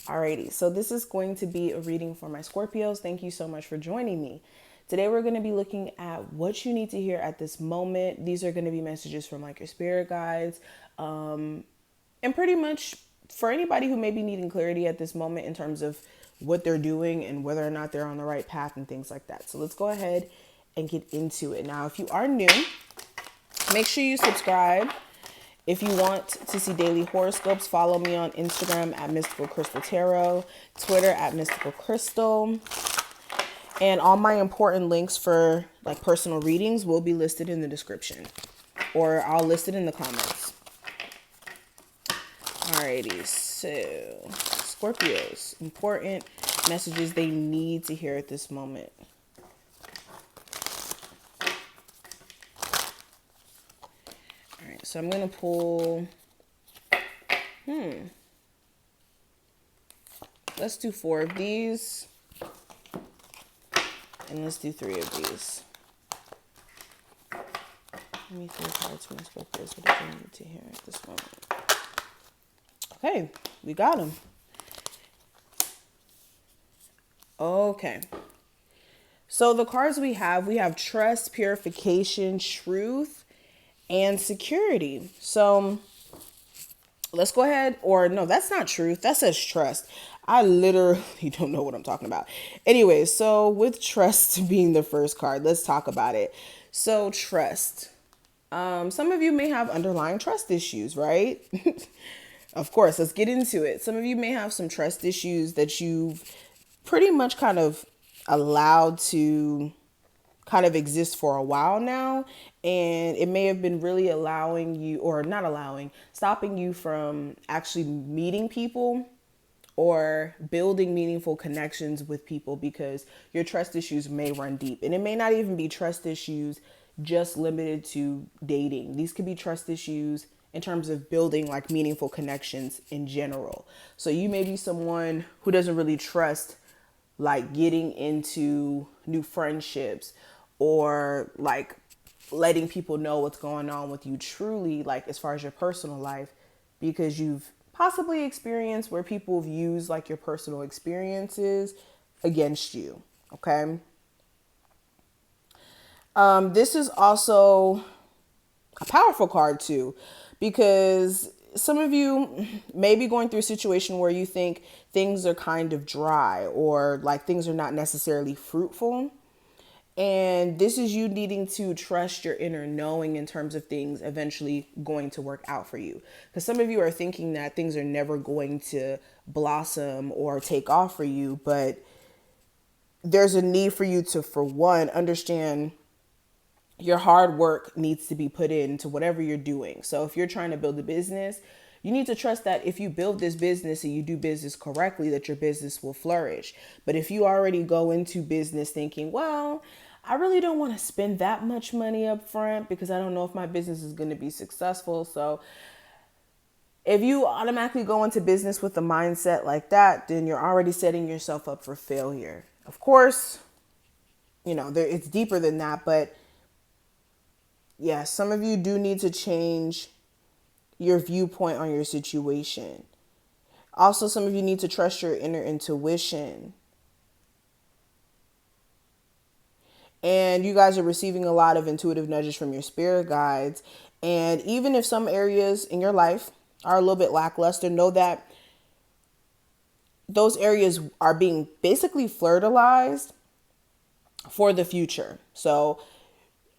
Alrighty, so this is going to be a reading for my Scorpios. Thank you so much for joining me. Today we're going to be looking at what you need to hear at this moment. These are going to be messages from like your spirit guides, and pretty much for anybody who may be needing clarity at this moment in terms of what they're doing and whether or not they're on the right path and things like that. So let's go ahead and get into it. Now, if you are new, make sure you subscribe. If you want to see daily horoscopes, follow me on Instagram at Mystical Crystal Tarot, Twitter at Mystical Crystal. And all my important links for like personal readings will be listed in the description, or I'll list it in the comments. Alrighty, so Scorpios, important messages they need to hear at this moment. Alright, so I'm going to pull, let's do 4 of these, and let's do 3 of these. Give me 3 cards from the Scorpios, what do they need to hear at this moment? Okay, we got them. Okay. So the cards we have trust, purification, truth, and security. So let's go ahead, or no, that's not truth. That says trust. I literally don't know what I'm talking about. Anyway, so with trust being the first card, let's talk about it. So trust. Some of you may have underlying trust issues, right? Of course, let's get into it. Some of you may have some trust issues that you've pretty much kind of allowed to kind of exist for a while now. And it may have been really allowing you, or not allowing, stopping you from actually meeting people or building meaningful connections with people, because your trust issues may run deep. And it may not even be trust issues just limited to dating. These could be trust issues in terms of building like meaningful connections in general. So you may be someone who doesn't really trust like getting into new friendships, or like letting people know what's going on with you truly, like as far as your personal life, because you've possibly experienced where people have used like your personal experiences against you. Okay. This is also a powerful card too, because some of you may be going through a situation where you think things are kind of dry, or like things are not necessarily fruitful. And this is you needing to trust your inner knowing in terms of things eventually going to work out for you. Because some of you are thinking that things are never going to blossom or take off for you, but there's a need for you to, for one, understand your hard work needs to be put into whatever you're doing. So if you're trying to build a business, you need to trust that if you build this business and you do business correctly, that your business will flourish. But if you already go into business thinking, well, I really don't want to spend that much money up front because I don't know if my business is going to be successful. So if you automatically go into business with a mindset like that, then you're already setting yourself up for failure. Of course, it's deeper than that, but yeah, some of you do need to change your viewpoint on your situation. Also, some of you need to trust your inner intuition. And you guys are receiving a lot of intuitive nudges from your spirit guides. And even if some areas in your life are a little bit lackluster, know that those areas are being basically fertilized for the future. So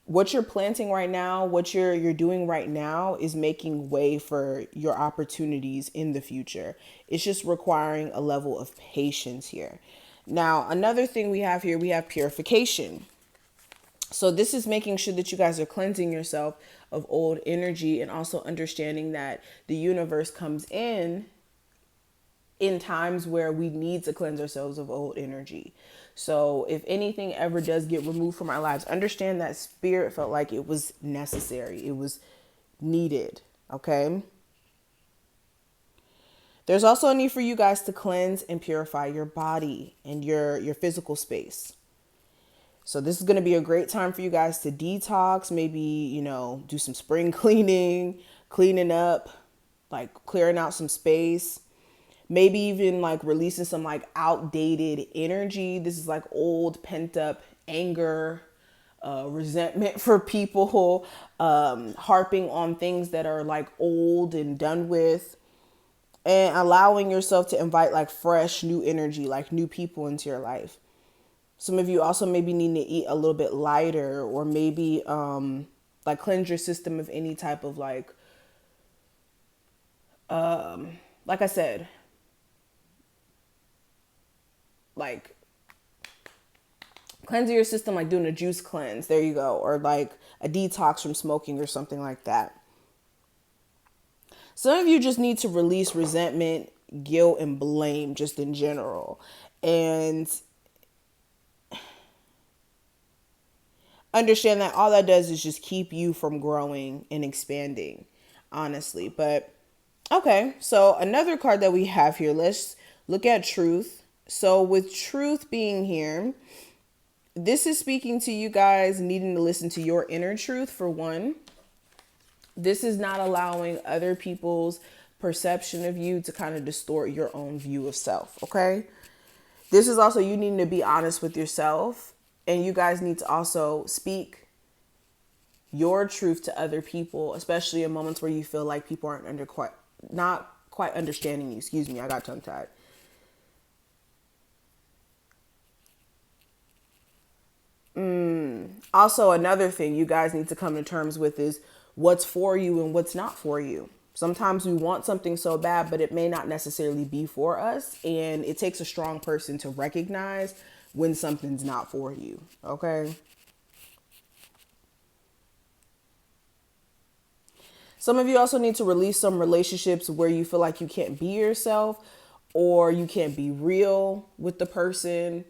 what you're planting right now, what you're doing right now is making way for your opportunities in the future. It's just requiring a level of patience here. Now, another thing we have here, we have purification. So this is making sure that you guys are cleansing yourself of old energy, and also understanding that the universe comes in times where we need to cleanse ourselves of old energy. So if anything ever does get removed from our lives, understand that spirit felt like it was necessary. It was needed. Okay. There's also a need for you guys to cleanse and purify your body and your physical space. So this is going to be a great time for you guys to detox, maybe, do some spring cleaning up, like clearing out some space. Maybe even like releasing some like outdated energy. This is like old pent up anger, resentment for people, harping on things that are like old and done with, and allowing yourself to invite like fresh new energy, like new people into your life. Some of you also maybe need to eat a little bit lighter, or maybe like cleanse your system of any type of like I said, like cleansing your system, like doing a juice cleanse. There you go. Or like a detox from smoking or something like that. Some of you just need to release resentment, guilt, and blame just in general. And understand that all that does is just keep you from growing and expanding, honestly. But okay, so another card that we have here, let's look at truth. So with truth being here, this is speaking to you guys needing to listen to your inner truth for one. This is not allowing other people's perception of you to kind of distort your own view of self, okay? This is also you needing to be honest with yourself, and you guys need to also speak your truth to other people, especially in moments where you feel like people aren't not quite understanding you. Excuse me, I got tongue tied. Also, another thing you guys need to come to terms with is what's for you and what's not for you. Sometimes we want something so bad, but it may not necessarily be for us. And it takes a strong person to recognize when something's not for you. Okay. Some of you also need to release some relationships where you feel like you can't be yourself, or you can't be real with the person,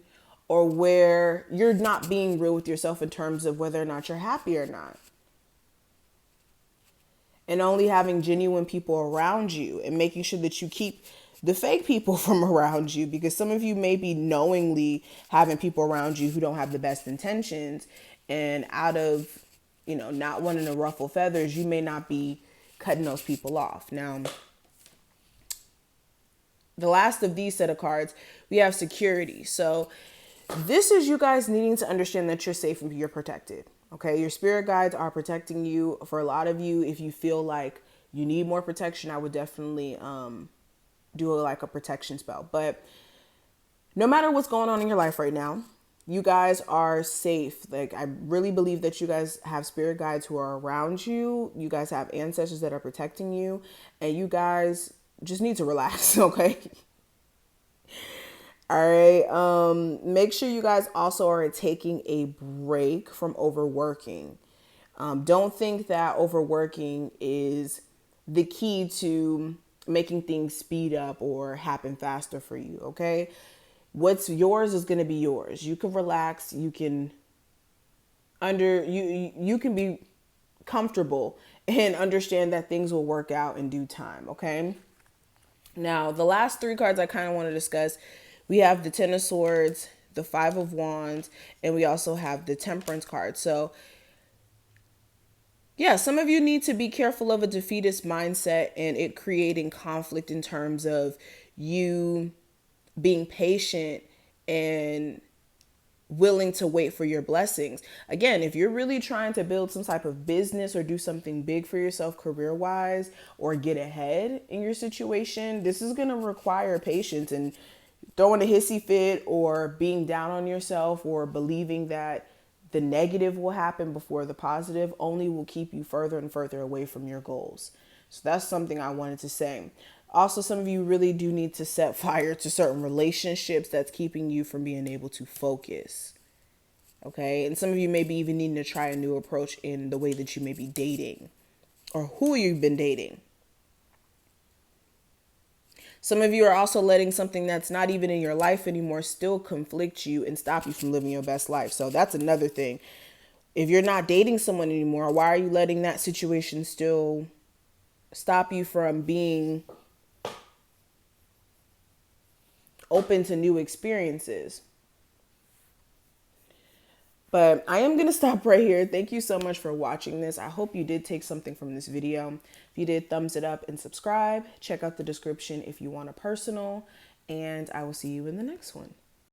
or where you're not being real with yourself in terms of whether or not you're happy or not. And only having genuine people around you and making sure that you keep the fake people from around you, because some of you may be knowingly having people around you who don't have the best intentions, and out of, not wanting to ruffle feathers, you may not be cutting those people off. Now, the last of these set of cards, we have security. So this is you guys needing to understand that you're safe and you're protected. Okay, your spirit guides are protecting you. For a lot of you, if you feel like you need more protection, I would definitely do like a protection spell. But no matter what's going on in your life right now, you guys are safe. Like, I really believe that you guys have spirit guides who are around you. You guys have ancestors that are protecting you, and you guys just need to relax. Okay. All right. Make sure you guys also are taking a break from overworking. Don't think that overworking is the key to making things speed up or happen faster for you. Okay. What's yours is going to be yours. You can relax. You can you can be comfortable and understand that things will work out in due time. Okay. Now, the last three cards I kind of want to discuss, we have the Ten of Swords, the Five of Wands, and we also have the Temperance card. So, yeah, some of you need to be careful of a defeatist mindset and it creating conflict in terms of you being patient and willing to wait for your blessings. Again, if you're really trying to build some type of business or do something big for yourself career-wise, or get ahead in your situation, this is going to require patience, and throwing a hissy fit or being down on yourself or believing that the negative will happen before the positive only will keep you further and further away from your goals. So that's something I wanted to say. Also, some of you really do need to set fire to certain relationships that's keeping you from being able to focus. Okay. And some of you may be even needing to try a new approach in the way that you may be dating or who you've been dating. Some of you are also letting something that's not even in your life anymore still conflict you and stop you from living your best life. So that's another thing. If you're not dating someone anymore, why are you letting that situation still stop you from being open to new experiences? But I am going to stop right here. Thank you so much for watching this. I hope you did take something from this video. If you did, thumbs it up and subscribe. Check out the description if you want a personal. And I will see you in the next one.